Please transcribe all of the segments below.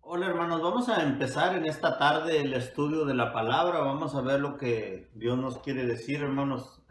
Hola hermanos, vamos a empezar en esta tarde el estudio de la palabra. Vamos a ver lo que Dios nos quiere decir, hermanos.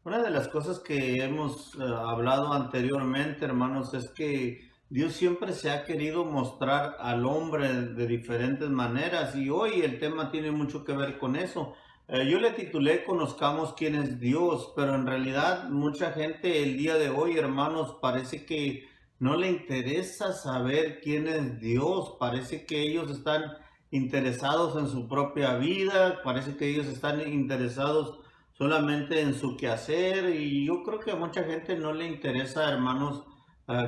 Una de las cosas que hemos hablado anteriormente, hermanos, es que Dios siempre se ha querido mostrar al hombre de diferentes maneras y hoy el tema tiene mucho que ver con eso. Yo le titulé Conozcamos quién es Dios, pero en realidad mucha gente el día de hoy, hermanos, parece que no le interesa saber quién es Dios. Parece que ellos están interesados en su propia vida, parece que ellos están interesados solamente en su quehacer y yo creo que a mucha gente no le interesa, hermanos,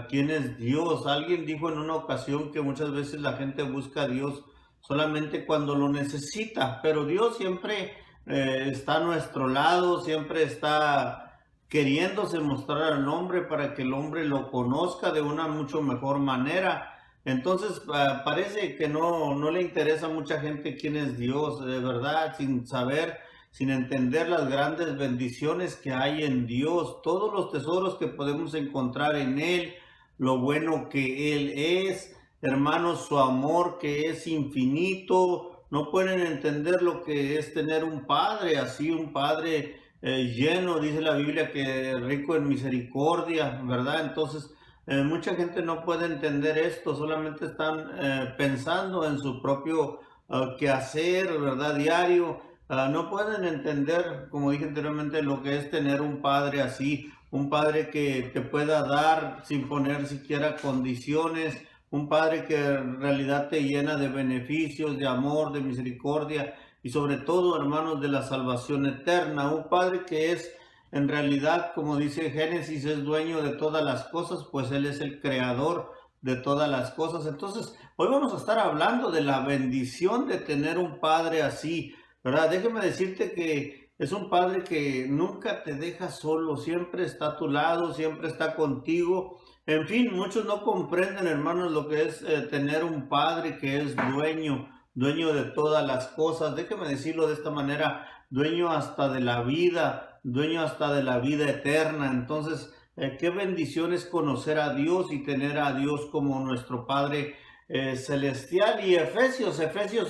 quién es Dios. Alguien dijo en una ocasión que muchas veces la gente busca a Dios solamente cuando lo necesita, pero Dios siempre está a nuestro lado, siempre está queriéndose mostrar al hombre para que el hombre lo conozca de una mucho mejor manera. Entonces parece que no le interesa a mucha gente quién es Dios, de verdad, sin saber, sin entender las grandes bendiciones que hay en Dios, todos los tesoros que podemos encontrar en Él, lo bueno que Él es, hermanos, su amor que es infinito. No pueden entender lo que es tener un padre así, un padre lleno, dice la Biblia, que rico en misericordia, ¿verdad? Entonces, mucha gente no puede entender esto, solamente están pensando en su propio quehacer, ¿verdad? Diario. No pueden entender, como dije anteriormente, lo que es tener un padre así, un padre que te pueda dar sin poner siquiera condiciones, un padre que en realidad te llena de beneficios, de amor, de misericordia y sobre todo, hermanos, de la salvación eterna. Un Padre que es, en realidad, como dice Génesis, es dueño de todas las cosas, pues Él es el creador de todas las cosas. Entonces, hoy vamos a estar hablando de la bendición de tener un Padre así, ¿verdad? Déjeme decirte que es un Padre que nunca te deja solo, siempre está a tu lado, siempre está contigo. En fin, muchos no comprenden, hermanos, lo que es tener un Padre que es dueño de todas las cosas, déjeme decirlo de esta manera, dueño hasta de la vida, dueño hasta de la vida eterna. Entonces, qué bendición es conocer a Dios y tener a Dios como nuestro Padre celestial. Y Efesios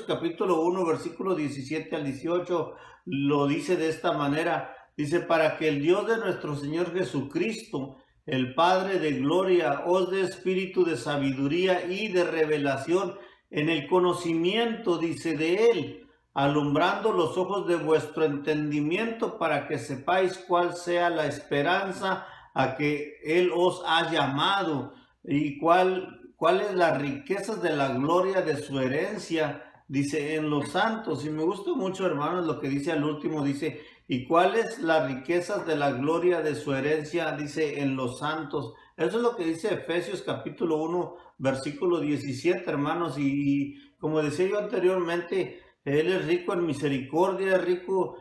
capítulo 1, versículo 17 al 18, lo dice de esta manera, dice, para que el Dios de nuestro Señor Jesucristo, el Padre de gloria, os dé espíritu de sabiduría y de revelación en el conocimiento, dice, de Él, alumbrando los ojos de vuestro entendimiento para que sepáis cuál sea la esperanza a que Él os ha llamado y cuáles las riquezas de la gloria de su herencia, dice, en los santos. Y me gusta mucho, hermanos, lo que dice al último, dice, y cuáles las riquezas de la gloria de su herencia, dice, en los santos. Eso es lo que dice Efesios capítulo 1, versículo 17, hermanos, y como decía yo anteriormente, Él es rico en misericordia, rico,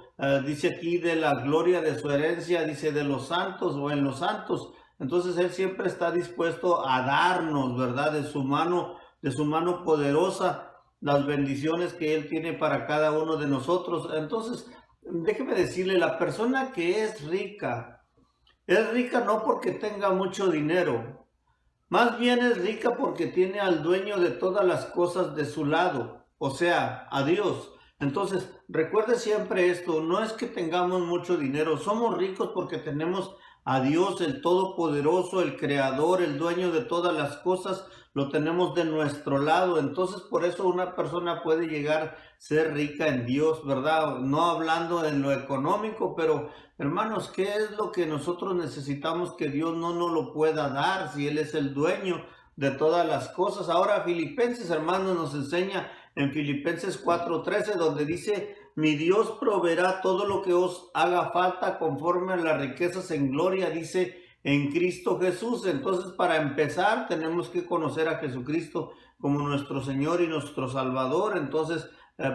dice aquí, de la gloria de su herencia, dice, de los santos o en los santos. Entonces Él siempre está dispuesto a darnos, ¿verdad? De su mano poderosa, las bendiciones que Él tiene para cada uno de nosotros. Entonces, déjeme decirle, la persona que es rica no porque tenga mucho dinero, más bien es rica porque tiene al dueño de todas las cosas de su lado, o sea, a Dios. Entonces, recuerde siempre esto, no es que tengamos mucho dinero, somos ricos porque tenemos a Dios, el Todopoderoso, el Creador, el dueño de todas las cosas, lo tenemos de nuestro lado. Entonces, por eso una persona puede llegar a ser rica en Dios, ¿verdad? No hablando en lo económico, pero hermanos, ¿qué es lo que nosotros necesitamos que Dios no nos lo pueda dar si Él es el dueño de todas las cosas? Ahora Filipenses, hermanos, nos enseña en Filipenses 4:13, donde dice, mi Dios proveerá todo lo que os haga falta conforme a las riquezas en gloria, dice, en Cristo Jesús. Entonces, para empezar, tenemos que conocer a Jesucristo como nuestro Señor y nuestro Salvador. Entonces,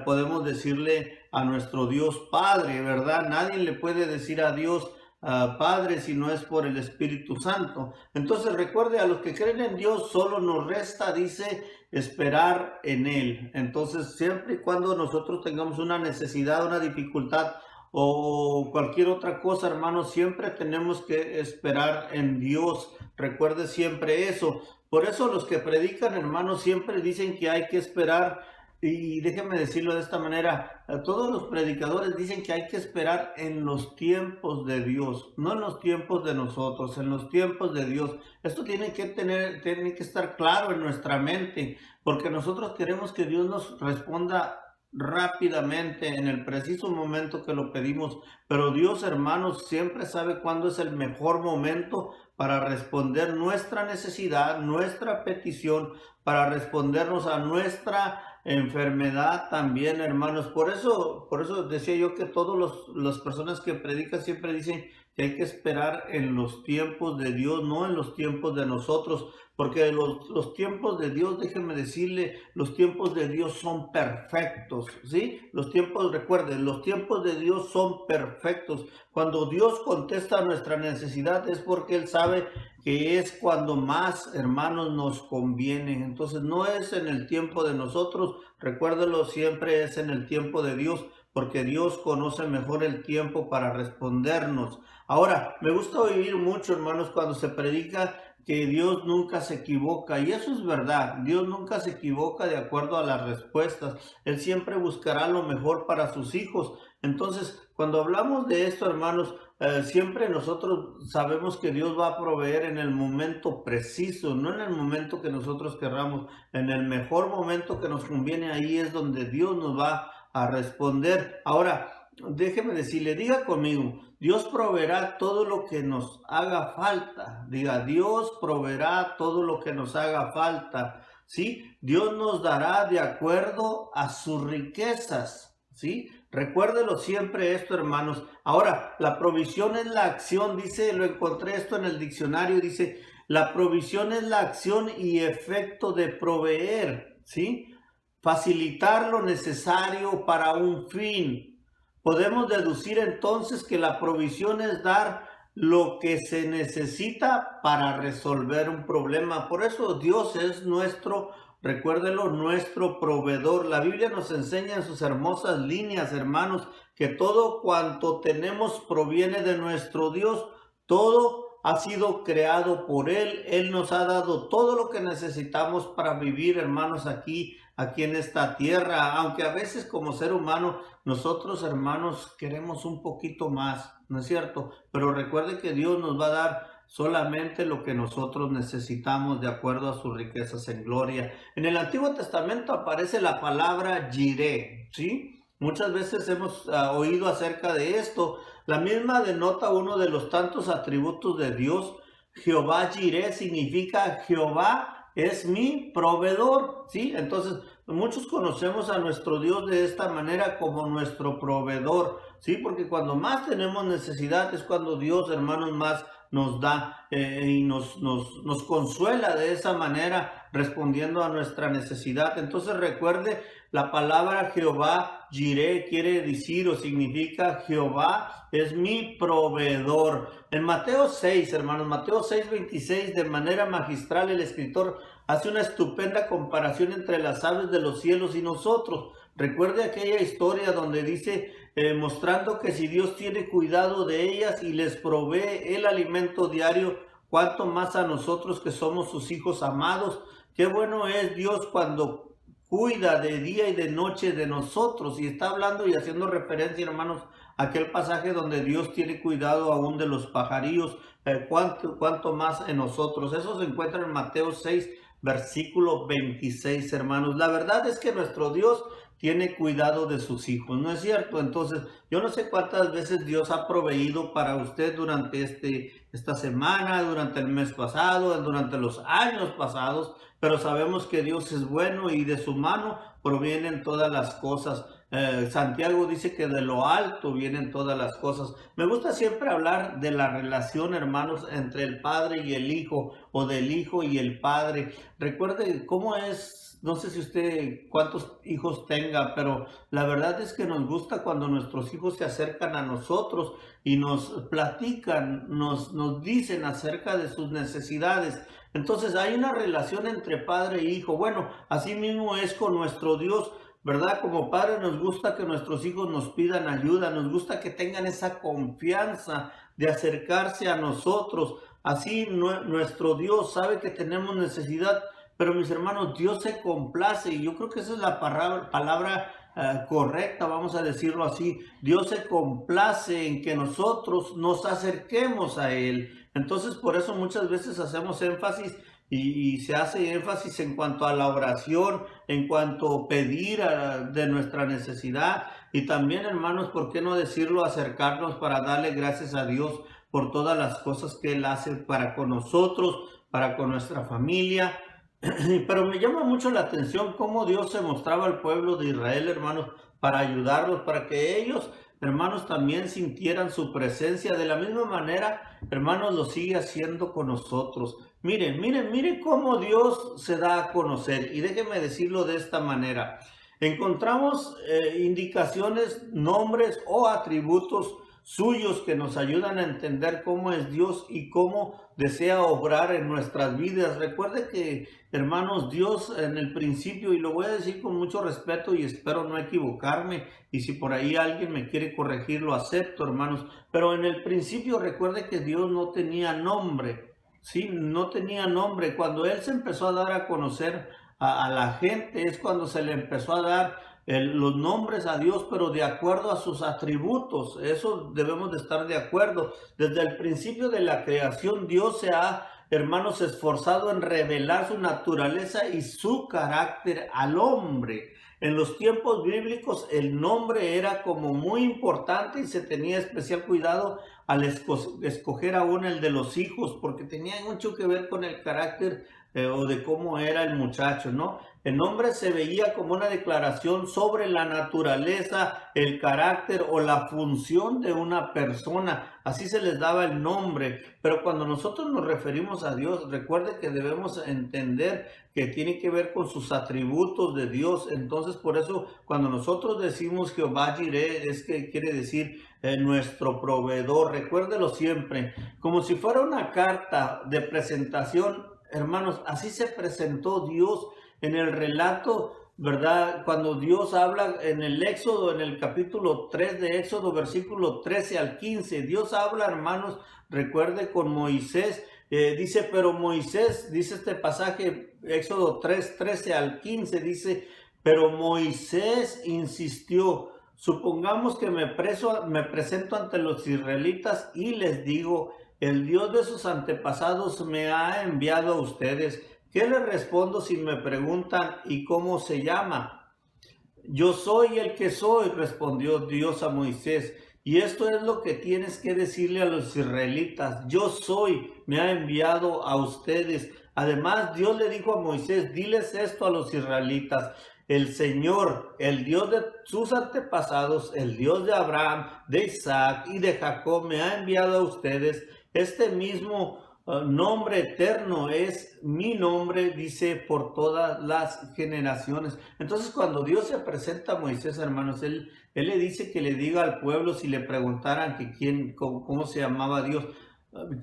podemos decirle a nuestro Dios Padre, ¿verdad? Nadie le puede decir a Dios Padre si no es por el Espíritu Santo. Entonces recuerde, a los que creen en Dios solo nos resta, dice, esperar en Él. Entonces siempre y cuando nosotros tengamos una necesidad, una dificultad o cualquier otra cosa, hermanos, siempre tenemos que esperar en Dios. Recuerde siempre eso. Por eso los que predican, hermanos, siempre dicen que hay que esperar. Y déjenme decirlo de esta manera, todos los predicadores dicen que hay que esperar en los tiempos de Dios, no en los tiempos de nosotros, en los tiempos de Dios. Esto tiene que estar claro en nuestra mente, porque nosotros queremos que Dios nos responda rápidamente en el preciso momento que lo pedimos, pero Dios, hermanos, siempre sabe cuándo es el mejor momento para responder nuestra necesidad, nuestra petición, para respondernos a nuestra enfermedad también, hermanos. Por eso decía yo que las personas que predican siempre dicen que hay que esperar en los tiempos de Dios, no en los tiempos de nosotros, porque los tiempos de Dios, déjenme decirle, los tiempos de Dios son perfectos, ¿sí? Recuerden, los tiempos de Dios son perfectos. Cuando Dios contesta a nuestra necesidad es porque Él sabe que es cuando más, hermanos, nos conviene. Entonces no es en el tiempo de nosotros, recuérdelo, siempre es en el tiempo de Dios, porque Dios conoce mejor el tiempo para respondernos. Ahora, me gusta oír mucho, hermanos, cuando se predica que Dios nunca se equivoca, y eso es verdad. Dios nunca se equivoca de acuerdo a las respuestas. Él siempre buscará lo mejor para sus hijos. Entonces, cuando hablamos de esto, hermanos, siempre nosotros sabemos que Dios va a proveer en el momento preciso, no en el momento que nosotros querramos, en el mejor momento que nos conviene. Ahí es donde Dios nos va a responder. Ahora, déjeme decirle, diga conmigo, Dios proveerá todo lo que nos haga falta. Diga, Dios proveerá todo lo que nos haga falta. ¿Sí? Dios nos dará de acuerdo a sus riquezas. ¿Sí? Recuérdelo siempre esto, hermanos. Ahora, la provisión es la acción, dice, lo encontré esto en el diccionario, dice, la provisión es la acción y efecto de proveer, ¿sí? Facilitar lo necesario para un fin. Podemos deducir entonces que la provisión es dar lo que se necesita para resolver un problema. Por eso Dios es nuestro, recuérdelo, nuestro proveedor. La Biblia nos enseña en sus hermosas líneas, hermanos, que todo cuanto tenemos proviene de nuestro Dios. Todo ha sido creado por Él. Él nos ha dado todo lo que necesitamos para vivir, hermanos, aquí en esta tierra. Aunque a veces como ser humano, nosotros, hermanos, queremos un poquito más, ¿no es cierto? Pero recuerde que Dios nos va a dar solamente lo que nosotros necesitamos de acuerdo a sus riquezas en gloria. En el Antiguo Testamento aparece la palabra Jireh, ¿sí? Muchas veces hemos oído acerca de esto. La misma denota uno de los tantos atributos de Dios. Jehová Jireh significa Jehová es mi proveedor, ¿sí? Entonces, muchos conocemos a nuestro Dios de esta manera como nuestro proveedor, ¿sí? Porque cuando más tenemos necesidad es cuando Dios, hermanos, más nos da y nos consuela de esa manera, respondiendo a nuestra necesidad. Entonces recuerde, la palabra Jehová Jireh quiere decir o significa Jehová es mi proveedor. En Mateo 6, hermanos, Mateo 6:26, de manera magistral el escritor hace una estupenda comparación entre las aves de los cielos y nosotros. Recuerde aquella historia donde dice, mostrando que si Dios tiene cuidado de ellas y les provee el alimento diario, cuánto más a nosotros que somos sus hijos amados. Qué bueno es Dios cuando cuida de día y de noche de nosotros. Y está hablando y haciendo referencia, hermanos, a aquel pasaje donde Dios tiene cuidado aún de los pajarillos, cuánto más en nosotros. Eso se encuentra en Mateo 6, versículo 26, hermanos. La verdad es que nuestro Dios tiene cuidado de sus hijos, ¿no es cierto? Entonces, yo no sé cuántas veces Dios ha proveído para usted durante esta semana, durante el mes pasado, durante los años pasados, pero sabemos que Dios es bueno y de su mano provienen todas las cosas. Santiago dice que de lo alto vienen todas las cosas. Me gusta siempre hablar de la relación, hermanos, entre el Padre y el Hijo, o del Hijo y el Padre. Recuerde cómo es, no sé si usted cuántos hijos tenga, pero la verdad es que nos gusta cuando nuestros hijos se acercan a nosotros y nos platican, nos dicen acerca de sus necesidades. Entonces hay una relación entre padre e hijo. Bueno, así mismo es con nuestro Dios. ¿verdad? Como padres nos gusta que nuestros hijos nos pidan ayuda, nos gusta que tengan esa confianza de acercarse a nosotros. Así nuestro Dios sabe que tenemos necesidad, pero mis hermanos, Dios se complace y yo creo que esa es la palabra correcta, vamos a decirlo así. Dios se complace en que nosotros nos acerquemos a Él. Entonces, por eso muchas veces hacemos énfasis y se hace énfasis en cuanto a la oración, en cuanto a pedir de nuestra necesidad y también, hermanos, ¿por qué no decirlo? Acercarnos para darle gracias a Dios por todas las cosas que Él hace para con nosotros, para con nuestra familia. Pero me llama mucho la atención cómo Dios se mostraba al pueblo de Israel, hermanos, para ayudarlos, para que ellos, hermanos, también sintieran su presencia. De la misma manera, hermanos, lo sigue haciendo con nosotros. Miren, miren, miren cómo Dios se da a conocer. Y déjenme decirlo de esta manera. Encontramos indicaciones, nombres o atributos suyos que nos ayudan a entender cómo es Dios y cómo desea obrar en nuestras vidas. Recuerde que, hermanos, Dios en el principio, y lo voy a decir con mucho respeto y espero no equivocarme, y si por ahí alguien me quiere corregir, lo acepto, hermanos, pero en el principio recuerde que Dios no tenía nombre, ¿sí? No tenía nombre. Cuando Él se empezó a dar a conocer a la gente es cuando se le empezó a dar los nombres a Dios, pero de acuerdo a sus atributos. Eso debemos de estar de acuerdo. Desde el principio de la creación, Dios se ha, hermanos, esforzado en revelar su naturaleza y su carácter al hombre. En los tiempos bíblicos el nombre era como muy importante y se tenía especial cuidado al escoger aún el de los hijos, porque tenía mucho que ver con el carácter o de cómo era el muchacho, ¿no? El nombre se veía como una declaración sobre la naturaleza, el carácter o la función de una persona. Así se les daba el nombre. Pero cuando nosotros nos referimos a Dios, recuerde que debemos entender que tiene que ver con sus atributos de Dios. Entonces, por eso, cuando nosotros decimos Jehová Jireh, es que quiere decir nuestro proveedor. Recuérdelo siempre, como si fuera una carta de presentación. Hermanos, así se presentó Dios en el relato, ¿verdad? Cuando Dios habla en el Éxodo, en el capítulo 3 de Éxodo, versículo 13 al 15, Dios habla, hermanos, recuerde con Moisés, dice, pero Moisés, dice este pasaje, Éxodo 3, 13 al 15, dice, pero Moisés insistió, supongamos que me presento ante los israelitas y les digo, el Dios de sus antepasados me ha enviado a ustedes. ¿Qué les respondo si me preguntan y cómo se llama? Yo soy el que soy, respondió Dios a Moisés. Y esto es lo que tienes que decirle a los israelitas. Yo soy, me ha enviado a ustedes. Además, Dios le dijo a Moisés, diles esto a los israelitas. El Señor, el Dios de sus antepasados, el Dios de Abraham, de Isaac y de Jacob, me ha enviado a ustedes. Este mismo nombre eterno es mi nombre, dice, por todas las generaciones. Entonces, cuando Dios se presenta a Moisés, hermanos, él le dice que le diga al pueblo, si le preguntaran que cómo se llamaba Dios,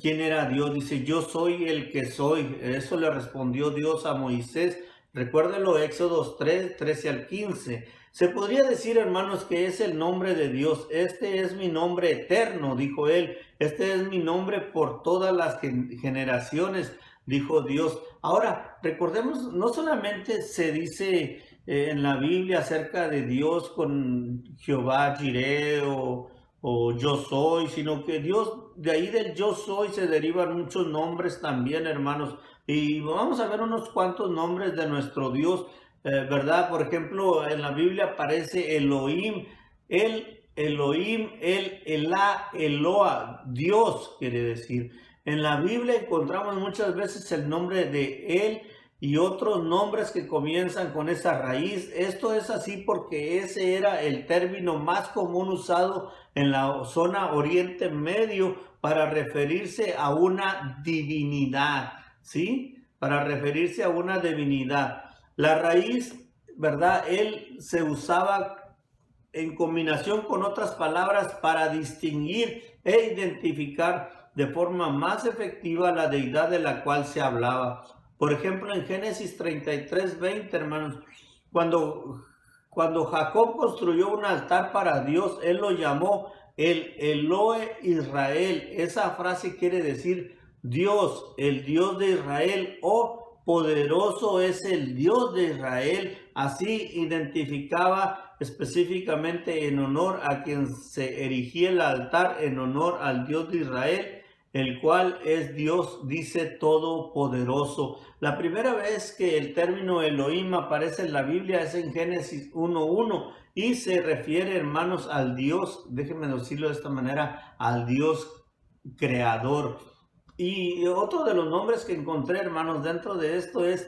quién era Dios, dice, yo soy el que soy. Eso le respondió Dios a Moisés. Recuérdenlo, Éxodos 3, 13 al 15. Se podría decir, hermanos, que es el nombre de Dios. Este es mi nombre eterno, dijo él. Este es mi nombre por todas las generaciones, dijo Dios. Ahora, recordemos, no solamente se dice en la Biblia acerca de Dios con Jehová Jireh o yo soy, sino que Dios, de ahí del yo soy se derivan muchos nombres también, hermanos. Y vamos a ver unos cuantos nombres de nuestro Dios. ¿Verdad? Por ejemplo, en la Biblia aparece Elohim, el Elohim, el Elá, Eloa, Dios quiere decir. En la Biblia encontramos muchas veces el nombre de Él y otros nombres que comienzan con esa raíz. Esto es así porque ese era el término más común usado en la zona Oriente Medio para referirse a una divinidad, ¿sí? Para referirse a una divinidad. La raíz, ¿verdad? Él se usaba en combinación con otras palabras para distinguir e identificar de forma más efectiva la deidad de la cual se hablaba. Por ejemplo, en Génesis 33, 20, hermanos, cuando cuando Jacob construyó un altar para Dios, él lo llamó el Elohe Israel. Esa frase quiere decir Dios, el Dios de Israel, o poderoso es el Dios de Israel. Así identificaba específicamente en honor a quien se erigía el altar, en honor al Dios de Israel, el cual es Dios, dice, todopoderoso. La primera vez que el término Elohim aparece en la Biblia es en Génesis 1:1 y se refiere, hermanos, al Dios, déjenme decirlo de esta manera, al Dios creador. Y otro de los nombres que encontré, hermanos, dentro de esto es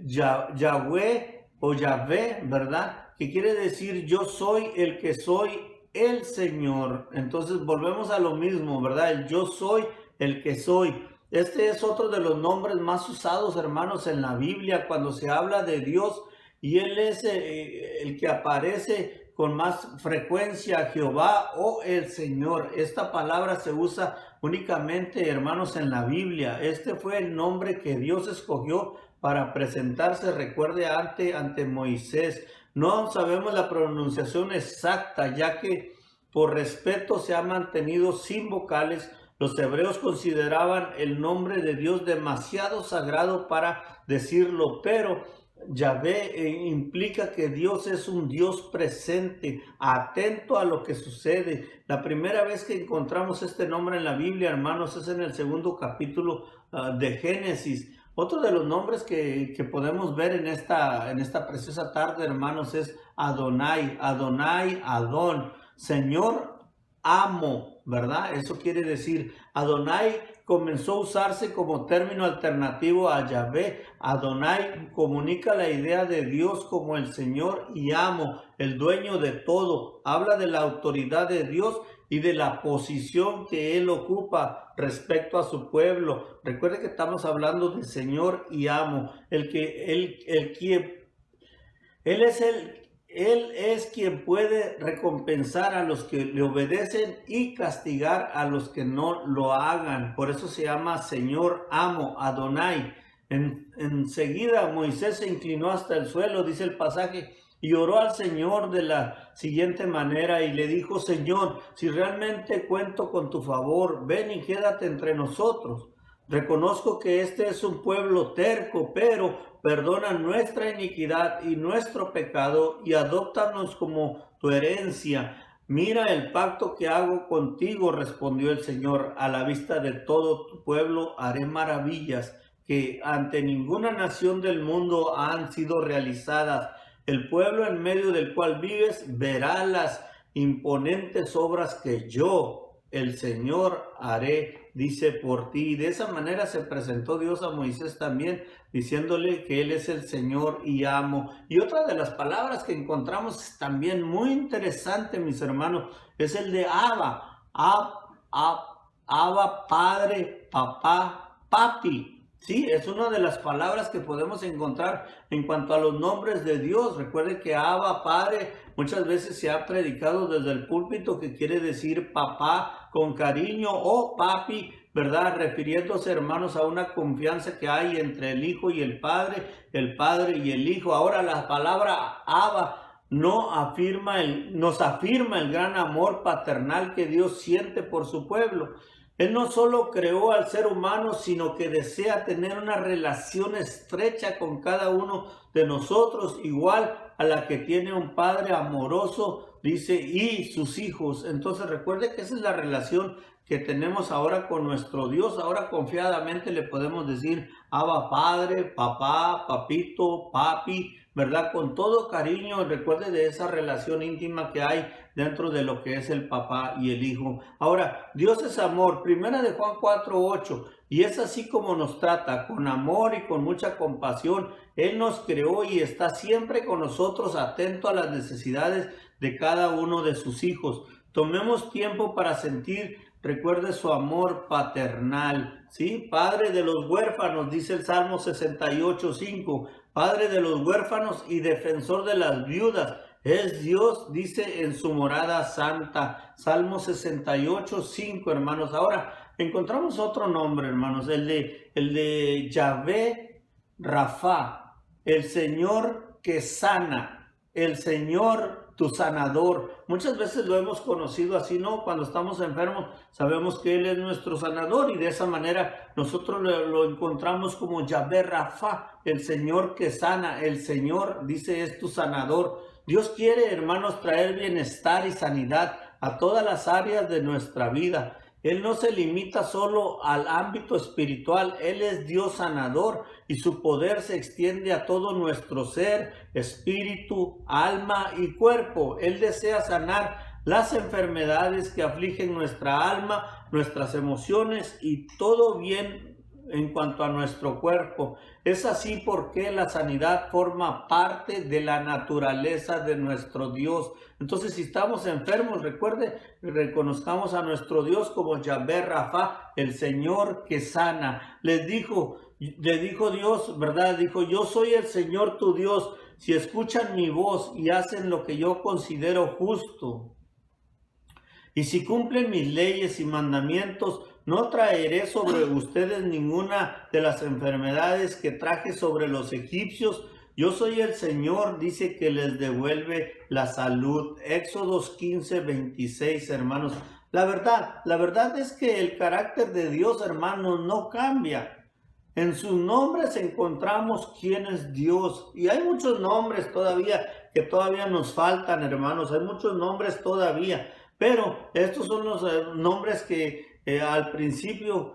Yahweh o Yahvé, ¿verdad? Que quiere decir yo soy el que soy, el Señor. Entonces volvemos a lo mismo, ¿verdad? El yo soy el que soy. Este es otro de los nombres más usados, hermanos, en la Biblia cuando se habla de Dios, y Él es el que aparece con más frecuencia, Jehová o el Señor. Esta palabra se usa únicamente, hermanos, en la Biblia. Este fue el nombre que Dios escogió para presentarse, recuerde, ante Moisés. No sabemos la pronunciación exacta, ya que por respeto se ha mantenido sin vocales. Los hebreos consideraban el nombre de Dios demasiado sagrado para decirlo, pero Yahvé implica que Dios es un Dios presente, atento a lo que sucede. La primera vez que encontramos este nombre en la Biblia, hermanos, es en el segundo capítulo de Génesis. Otro de los nombres que podemos ver en esta preciosa tarde, hermanos, es Adonai, Adonai, Adón, Señor, amo, ¿verdad? Eso quiere decir, Adonai comenzó a usarse como término alternativo a Yahvé. Adonai comunica la idea de Dios como el Señor y amo, el dueño de todo. Habla de la autoridad de Dios y de la posición que Él ocupa respecto a su pueblo. Recuerde que estamos hablando de Señor y amo. Él es quien puede recompensar a los que le obedecen y castigar a los que no lo hagan. Por eso se llama Señor, amo, Adonai. Enseguida Moisés se inclinó hasta el suelo, dice el pasaje, y oró al Señor de la siguiente manera y le dijo: Señor, si realmente cuento con tu favor, ven y quédate entre nosotros. Reconozco que este es un pueblo terco, pero perdona nuestra iniquidad y nuestro pecado y adóptanos como tu herencia. Mira el pacto que hago contigo, respondió el Señor. A la vista de todo tu pueblo haré maravillas que ante ninguna nación del mundo han sido realizadas. El pueblo en medio del cual vives verá las imponentes obras que yo, el Señor, haré, dice, por ti. Y de esa manera se presentó Dios a Moisés también, diciéndole que Él es el Señor y amo. Y otra de las palabras que encontramos también muy interesante, mis hermanos, es el de Abba. Abba, Padre, Papá, Papi. Sí, es una de las palabras que podemos encontrar en cuanto a los nombres de Dios. Recuerden que Abba, Padre, muchas veces se ha predicado desde el púlpito que quiere decir papá con cariño, o papi, ¿verdad? Refiriéndose, hermanos, a una confianza que hay entre el Hijo y el Padre y el Hijo. Ahora, la palabra Abba nos afirma el gran amor paternal que Dios siente por su pueblo. Él no solo creó al ser humano, sino que desea tener una relación estrecha con cada uno de nosotros, igual a la que tiene un padre amoroso, dice, y sus hijos. Entonces recuerde que esa es la relación que tenemos ahora con nuestro Dios. Ahora confiadamente le podemos decir Abba, Padre, Papá, Papito, Papi, ¿verdad? Con todo cariño. Recuerde de esa relación íntima que hay dentro de lo que es el papá y el hijo. Ahora, Dios es amor. Primera de Juan 4:8. Y es así como nos trata, con amor y con mucha compasión. Él nos creó y está siempre con nosotros, atento a las necesidades de cada uno de sus hijos. Tomemos tiempo para sentir, recuerde, su amor paternal, ¿sí? Padre de los huérfanos, dice el Salmo 68:5. Padre de los huérfanos y defensor de las viudas. Es Dios, dice, en su morada santa. Salmo 68:5, hermanos. Ahora, encontramos otro nombre, hermanos, el de Yahvé Rafa, el Señor que sana. el Señor tu sanador. Muchas veces lo hemos conocido así, ¿no? Cuando estamos enfermos, sabemos que Él es nuestro sanador y de esa manera nosotros lo encontramos como Yahvé Rafa, el Señor que sana. El Señor, dice, es tu sanador. Dios quiere, hermanos, traer bienestar y sanidad a todas las áreas de nuestra vida. Él no se limita solo al ámbito espiritual, Él es Dios sanador y su poder se extiende a todo nuestro ser, espíritu, alma y cuerpo. Él desea sanar las enfermedades que afligen nuestra alma, nuestras emociones y todo bien en cuanto a nuestro cuerpo. Es así porque la sanidad forma parte de la naturaleza de nuestro Dios. Entonces, si estamos enfermos, recuerde, reconozcamos a nuestro Dios como Yahvé Rafa, el Señor que sana. Le dijo Dios, ¿verdad? Dijo, yo soy el Señor tu Dios. Si escuchan mi voz y hacen lo que yo considero justo, y si cumplen mis leyes y mandamientos, no traeré sobre ustedes ninguna de las enfermedades que traje sobre los egipcios. Yo soy el Señor, dice, que les devuelve la salud. Éxodos 15:26, hermanos. La verdad es que el carácter de Dios, hermanos, no cambia. En sus nombres encontramos quién es Dios. Y hay muchos nombres todavía que todavía nos faltan, hermanos. Hay muchos nombres todavía. Pero estos son los nombres que al principio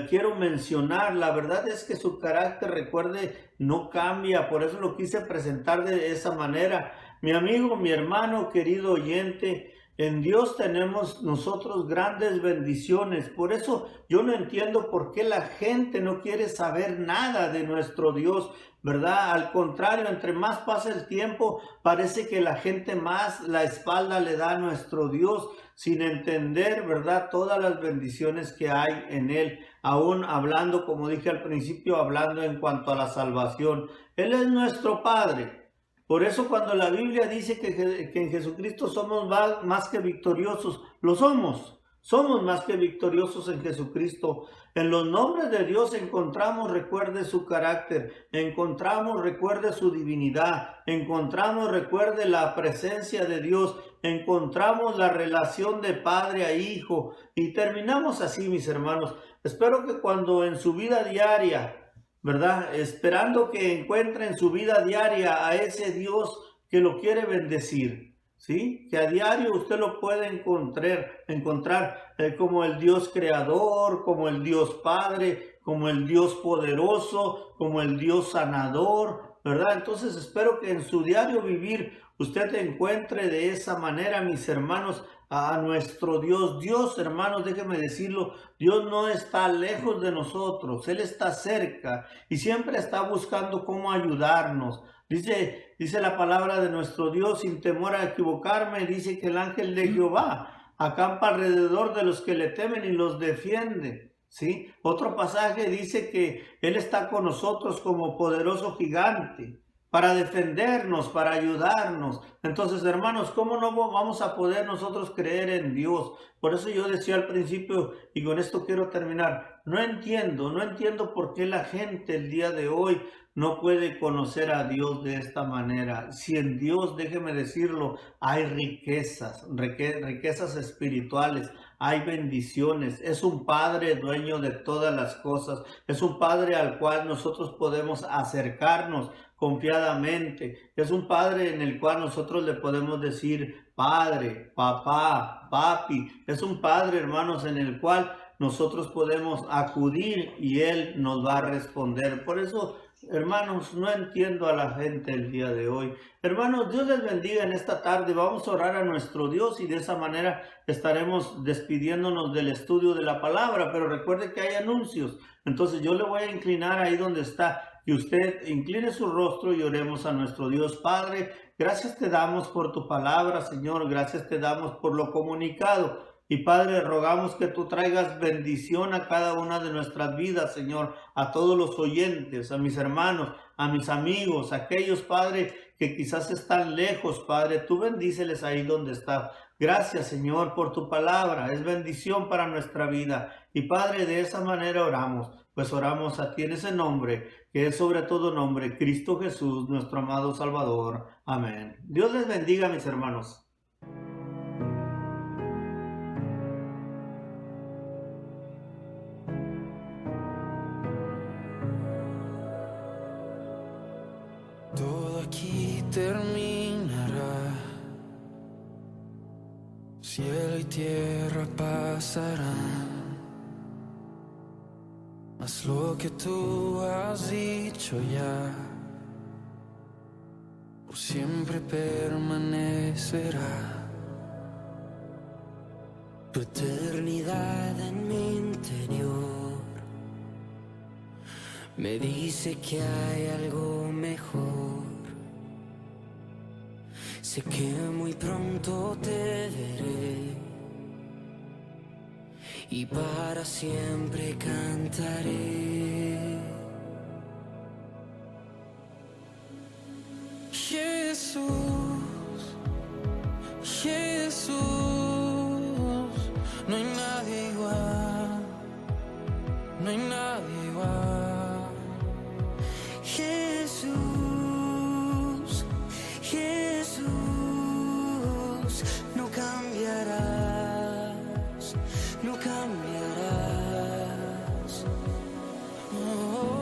quiero mencionar. La verdad es que su carácter, recuerde, no cambia. Por eso lo quise presentar de esa manera. Mi amigo, mi hermano, querido oyente, en Dios tenemos nosotros grandes bendiciones. Por eso yo no entiendo por qué la gente no quiere saber nada de nuestro Dios, ¿verdad? Al contrario, entre más pasa el tiempo, parece que la gente más la espalda le da a nuestro Dios, sin entender, ¿verdad?, todas las bendiciones que hay en Él. Aún hablando, como dije al principio, hablando en cuanto a la salvación. Él es nuestro Padre. Por eso cuando la Biblia dice que en Jesucristo somos más que victoriosos, lo somos. Somos más que victoriosos en Jesucristo. En los nombres de Dios encontramos, recuerde, su carácter. Encontramos, recuerde, su divinidad. Encontramos, recuerde, la presencia de Dios. Encontramos la relación de padre a hijo. Y terminamos así, mis hermanos. Espero que cuando en su vida diaria, ¿verdad?, esperando que encuentre en su vida diaria a ese Dios que lo quiere bendecir, ¿sí? Que a diario usted lo puede encontrar como el Dios creador, como el Dios Padre, como el Dios poderoso, como el Dios sanador, ¿verdad? Entonces espero que en su diario vivir usted encuentre de esa manera, mis hermanos, a nuestro Dios. Dios, hermanos, déjenme decirlo, Dios no está lejos de nosotros, Él está cerca y siempre está buscando cómo ayudarnos. Dice la palabra de nuestro Dios, sin temor a equivocarme, dice que el ángel de Jehová acampa alrededor de los que le temen y los defiende. ¿Sí? Otro pasaje dice que Él está con nosotros como poderoso gigante para defendernos, para ayudarnos. Entonces, hermanos, ¿cómo no vamos a poder nosotros creer en Dios? Por eso yo decía al principio, y con esto quiero terminar, no entiendo por qué la gente el día de hoy no puede conocer a Dios de esta manera. Si en Dios, déjeme decirlo, hay riquezas espirituales, hay bendiciones. Es un Padre dueño de todas las cosas. Es un Padre al cual nosotros podemos acercarnos confiadamente. Es un Padre en el cual nosotros le podemos decir Padre, papá, papi. Es un Padre, hermanos, en el cual nosotros podemos acudir y Él nos va a responder. Por eso, hermanos, no entiendo a la gente el día de hoy. Hermanos, Dios les bendiga en esta tarde. Vamos a orar a nuestro Dios y de esa manera estaremos despidiéndonos del estudio de la palabra. Pero recuerde que hay anuncios. Entonces yo le voy a inclinar ahí donde está. Y usted incline su rostro y oremos a nuestro Dios. Padre, gracias te damos por tu palabra, Señor. Gracias te damos por lo comunicado. Y Padre, rogamos que tú traigas bendición a cada una de nuestras vidas, Señor, a todos los oyentes, a mis hermanos, a mis amigos, a aquellos, Padre, que quizás están lejos, Padre. Tú bendíceles ahí donde está. Gracias, Señor, por tu palabra. Es bendición para nuestra vida. Y Padre, de esa manera oramos. pues oramos a ti en ese nombre, que es sobre todo nombre, Cristo Jesús, nuestro amado Salvador. Amén. Dios les bendiga, mis hermanos. Todo aquí terminará, cielo y tierra pasarán, mas lo que tú has dicho ya por siempre permanecerá. Tu eternidad en mi interior me dice que hay algo mejor. Sé que muy pronto te veré y para siempre cantaré. Jesús, Jesús, no hay nadie igual, no hay nadie igual. Jesús, Jesús, no cambiarás, no cambiarás. Oh.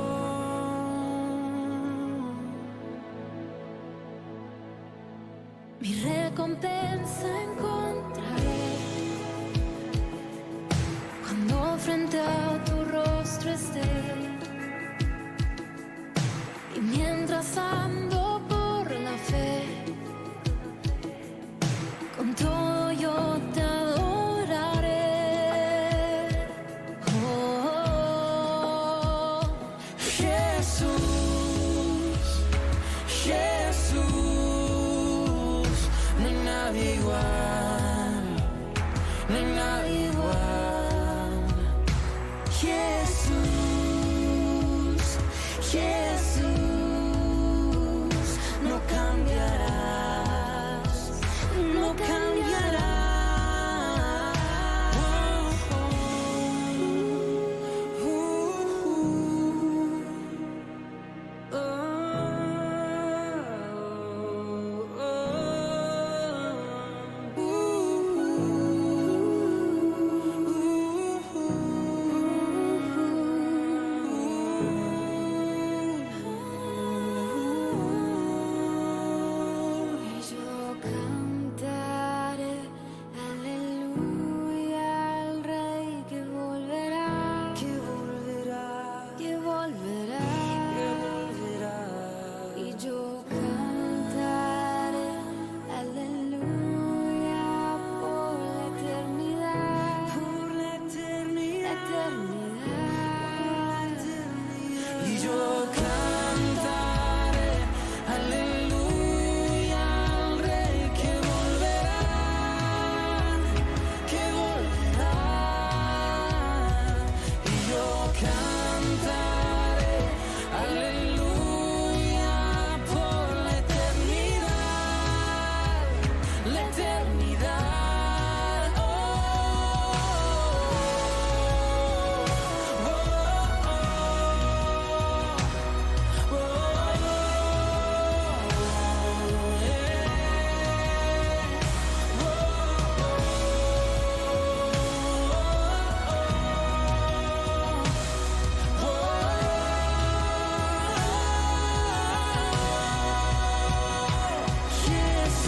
Mi recompensa encontraré cuando frente a tu rostro esté. Y mientras ando por la fe, con todo yo te adoraré. Oh, Jesús, Jesús, no hay nadie igual, no hay nadie igual. Jesús, Jesús, no cambiarás, no cambiarás. Yo cantaré aleluya al Rey que volverá, que volverá, que volverá, que volverá. Y yo cantaré aleluya por la eternidad, eternidad. Y yo cantaré aleluya al Rey que volverá, que volverá. Y yo cantaré aleluya por la eternidad, la eternidad. Oh,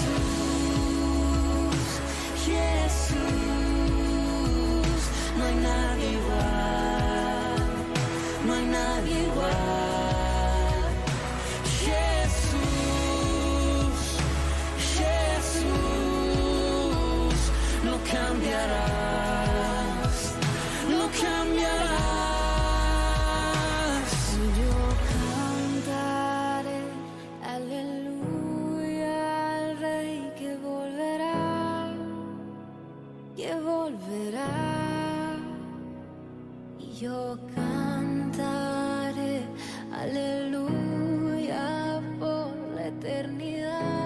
Jesús, Jesús, no hay nadie igual, no hay nadie igual. Jesús, Jesús, no cambiarás, no cambiarás. Yo cantaré aleluya al Rey que volverá, que volverá. Y yo cantaré aleluya por la eternidad.